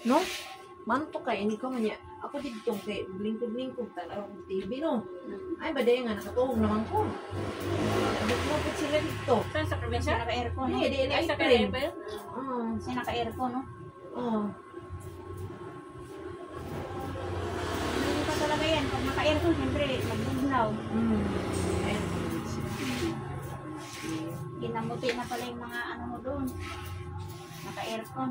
No? Manto kay hindi ko man niya. Ako dito kay lingkod-lingkod tanaw ng TV no. Ay baday nga nakatuog naman ko. Nagpuput sila dito. Saan sa probinsya? Naka-aircon. Hindi, di Ay, sa electric. Caribbean? Kasi naka-aircon, no? Oo. Hindi pa talaga yan. Pag naka-aircon, siyempre, magbugnaw. Ginamuti na pala yung mga ano mo doon. Naka-aircon.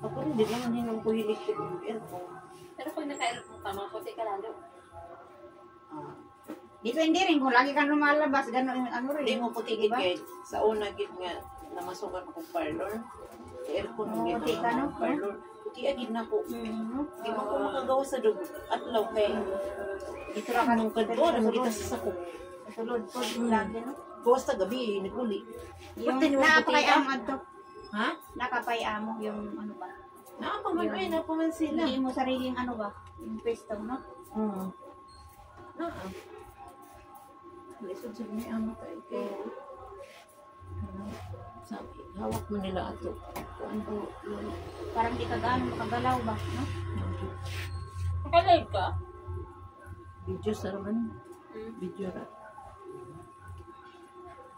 Ako hindi naman hinang ko electric yung aircon. Pero kung naka-aircon ka, maputi ka lalo. Depende rin kung lagi kang lumalabas, gano'n yung ano rin. Hindi mo puti gid kay sa una gid nga namasukan ko parlor. Aircon gid Puti ka, no? Parlor. Puti agid na ko. Mhm. Di mo ko makagawa sa dugo. Atlaw kay dito ra kanong kadto nang kita sa sakop. Katulad po, lagi, no? Buwas sa gabi naguli. Yung Puti mo nakapay puti ka? amo adto. Ha? Nakapay amo yung ano ba? Nakapaman na paman sila. Hindi mo sariling ano ba? Yung pwesto, no? Lisod sa may amo tayo kay sabi, hawak mo nila ato. Kuan ko yun. Parang di ka gaano makagalaw ba, no? Naka-live ka? Video sa naman. Video ra.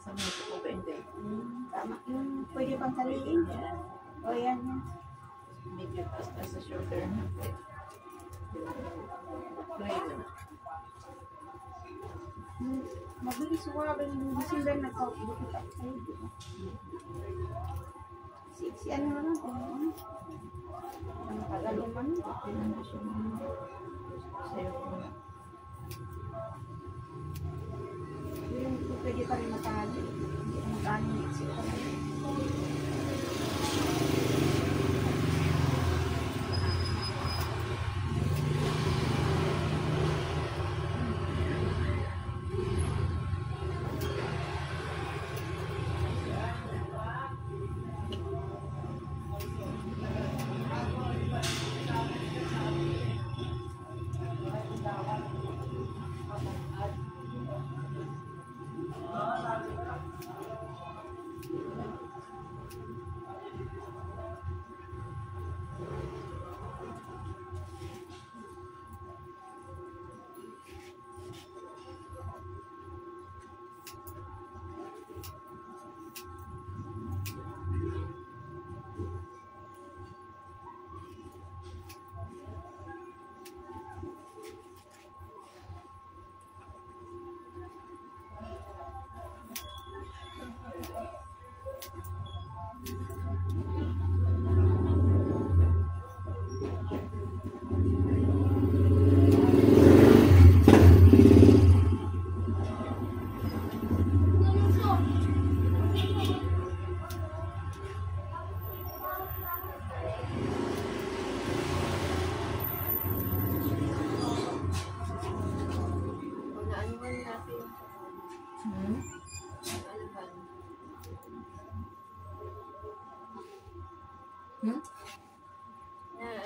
Sa mga ko ba hindi? Tama. Yung pwede pang sariling. O yan, yan. Medyo taas sa shoulder na. Try na. Mabilis wala yung December na ko. Si ano na lang. Ang makagalaw man. Sa'yo ko na. Yung pwede pa rin matali. Hindi ka mag-ano.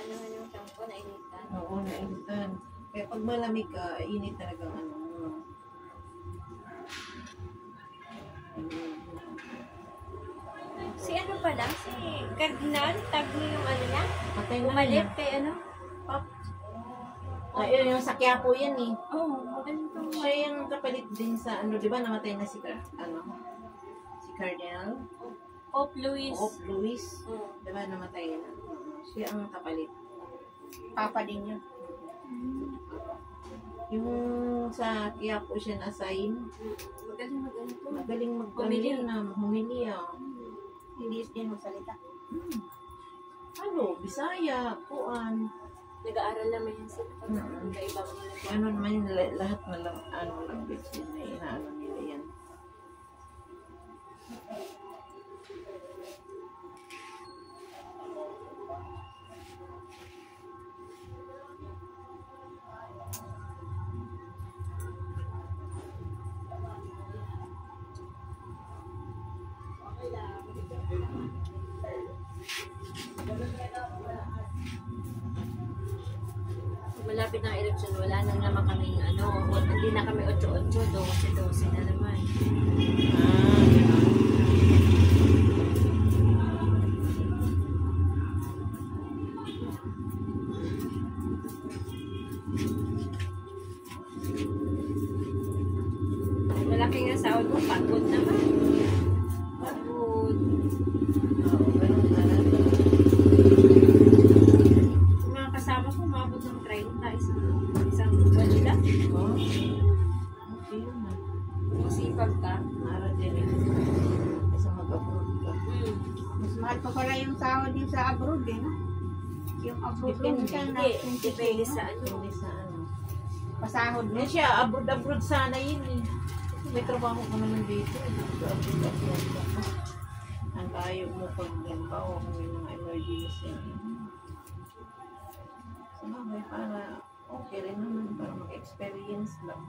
Yung shampoo na initan. Oo, nainitan. Kaya pag malamig ka, init talagang ano. Si ano pala? Si Cardinal? Tag mo yung ano niya? Patay na Umalit yan. kay ano? Ayun, yung sa Quiapo yan eh. Oo, maganda. Siya yung kapalit din sa ano, di ba namatay na si si Cardinal? Pope Louis. Pope Louis. Oo. Di ba namatay na? Siya ang kapalit. Papa din yun. Yung sa Quiapo siya na-assign, Magaling maganda. magaling Humili. humili Hindi din magsalita. Ano, Bisaya, Puan. Nag-aaral naman yan sila. Sa ibang Ano naman yung lahat na lang, language yun na inaano nila yan. malapit ng election, wala na naman kaming ano, hindi na kami 8-8, 12-12 na naman. malaki nga sahod mo, pagod naman. Pagod. Oo, ganun talaga. Yung mga kasama ko, umabot ng 30 isang buwan lang. Oh. Okay yun na. Kung sipag ka. Mara din eh. Kasi mag-abroad ka. Mas mahal pa pala yung sahod yung sa abroad eh, no? Yung abroad room siya na Depende 20K, sa no? ano. Hindi sa ano. Pasahod mo. Yan siya, abroad sana yun eh. May trabaho ko naman dito eh. Abroad ka. Ang layo mo pag halimbawa kung may mga emergency. So, may para okay rin naman para mag-experience lang.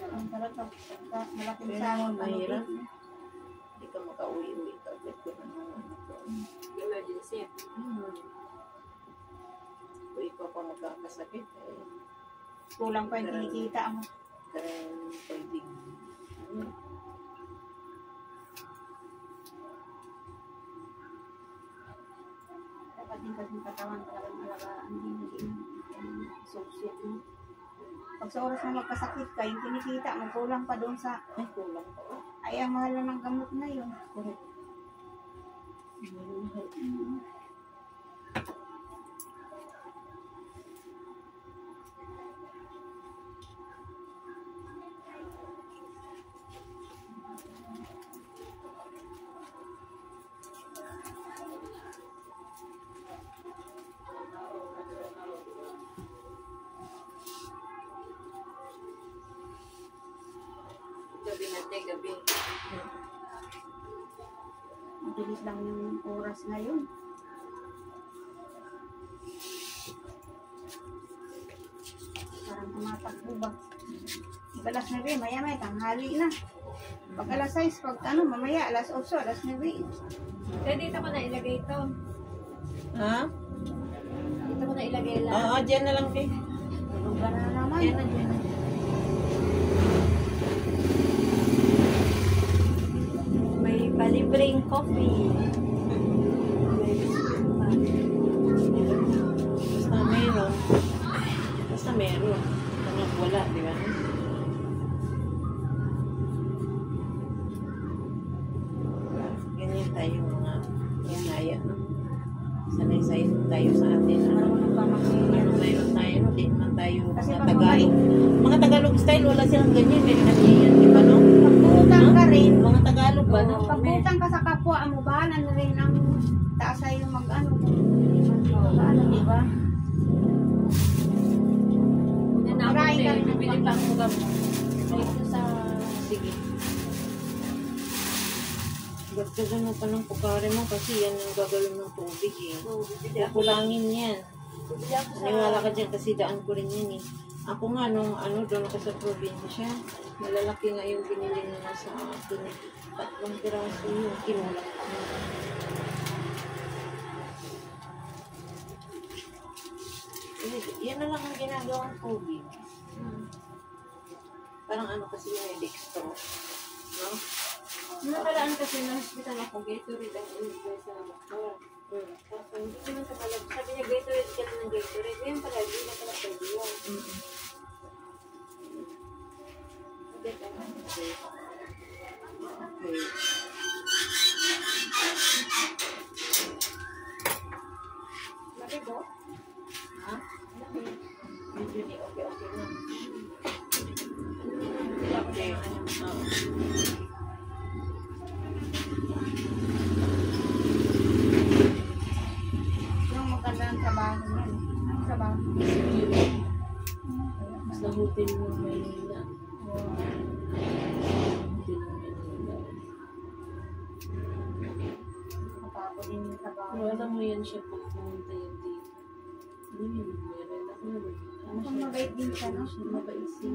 Ang talaga, malaking Pero sahod. mahirap. Hindi ka makauwi-uwi agad ko na naman ito. Emergency. Kung ikaw pa magkakasakit, eh, Kulang pa yung kinikita mo. kaya pwedeng Dapat din kasi katawan talagang alagaan din naging suksok mo. Pag sa oras na magkasakit ka, yung kinikita mo, kulang pa doon sa, ay kulang pa. ay ang mahal na ng gamot na yun. Correct. Mahal. Gabi natin, gabi. Mabilis lang yung oras na yun. Parang tumatakbo ba? Pag alas 9, maya-maya, tanghali na. Pag alas 6, pag ano, mamaya, alas 8, alas 9. Kaya dito ko na ilagay ito. Ha? Dito ko na ilagay lang. Oo, dyan na lang, Vic. Tulog ka na naman. Dyan na, dyan na. May palibreng coffee. May biscuit pa. Basta meron. Basta meron. Kung wala, di ba? Ganyan tayo mga hinaya, no? Sanay-sanay tayo sa atin. Ano, Marunong pa mag-iyan. mayroon tayo, no? Di naman tayo Kasi mga pag Tagalog. Mga Tagalog style, wala silang ganyan. May ganyan, di ba, no? Pagputang ka rin, Mga Tagalog ba, no? pagputang ka sa kapwa mo ba, ano rin ang taas ay yung mag-ano, mag-ano, di ba? Yan ako Maraming eh. kami Bibili pa ako gamot. Dito sa... Sige. Dagdagan mo pa ng pukari mo kasi yan ang gagawin ng tubig eh. So, bibili ako. Kulangin yan. Bibili ako sa... Naniwala ka dyan kasi daan ko rin yan eh. Ako nga nung doon ako sa probinsya, malalaki nga yung binili nila sa akin eh. 3 piraso yung kinulang ko. Yan na lang ang ginagawang tubig. Parang ano kasi yung dextro. No? Nakalaan kasi na hospital ako, Gatorade ang inibigay sa doktor. Kaso hindi ko naman tumalab. Sabi niya, Gatorade ka na ng Gatorade. Ngayon pala, hindi na pala pwede yun. Okay. Maribo? Ha? Medyo ni okay na. Okay. Yung maganda ang trabaho niyan. Ang trabaho. Sa hotel mo Maynila. Hotel mo Maynila. Kapapod din yung trabaho. Pero alam mo yan siya pag pumunta yan dito. Ano yun? Meron ako. Kung mabait din siya, no? Mabait siya.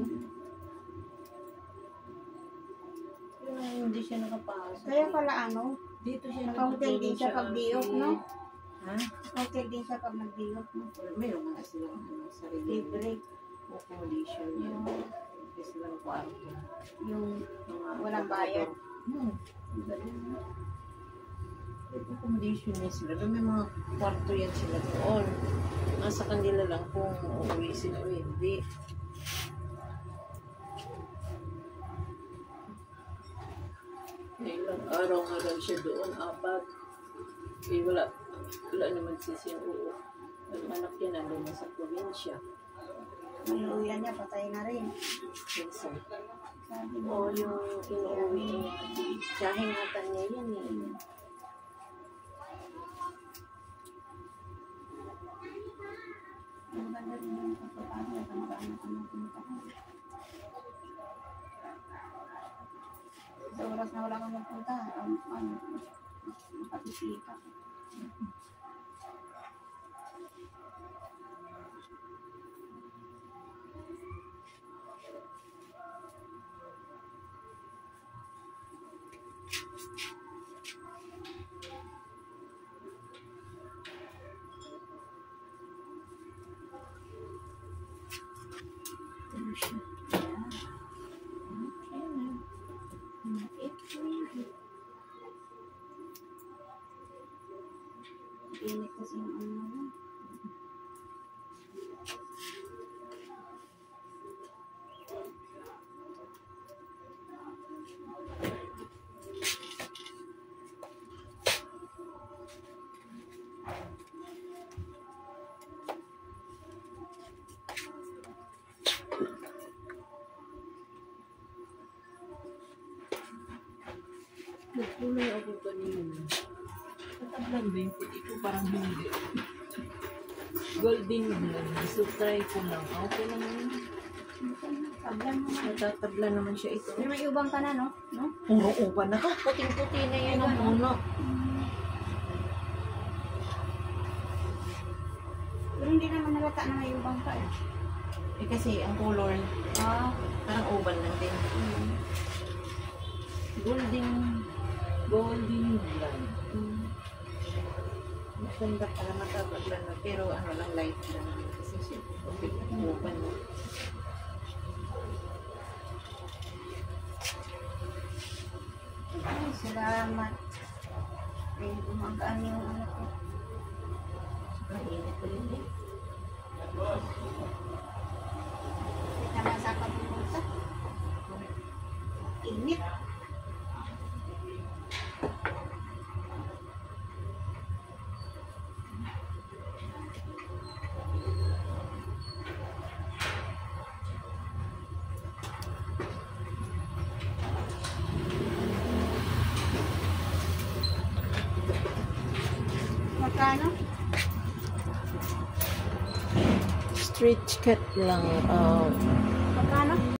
Pero hindi siya nakapasok. Kaya pala ano, Dito siya naka-hotel din siya pag di-off, no? Ha? Hotel din siya pag nag-diot, no? Meron nga silang sarili. Libre. Accommodation niya. May silang kwarto. Yung Mga walang bayad. Accommodation niya sila. Doon may mga kwarto yan sila doon. Nasa kanila lang kung uuwi sila o hindi. araw nga lang siya doon, 4. Eh, wala naman sisinuo. Ang anak niya nandun na sa probinsya. Ang uyan niya, patay na rin. Minsan. Sabi Oo, mo, yung inuuwi niya. Tsahingatan niya yun eh. ang ganda rin yung pagpapano na kamag-anak ang magpuntahan. Sa oras na wala kang magpunta, makabisita. Init kasi yung ano mo. Nagkulay ako kanina. Katablan ba yung puti ko? Parang hindi. Golden blonde. So try ko lang. Okay naman yun. Tablan mo na. Natatabla naman siya ito. Pero may ubang ka na, no? No? Puro upan na ka. Puting-puti na yan ang puno. Pero hindi naman nalata na may ubang ka eh. Eh kasi ang color, parang uban lang din. Golden blonde. Maganda pala matabaglan na. Pero ano lang, light lang. Kasi siya, okay, uban na. Ay, salamat. Ay, umagaan yung ano ko. Ang init ko rin eh. Hindi ka na sa pagpunta. Init. Magkano? Stretch cut lang. Magkano?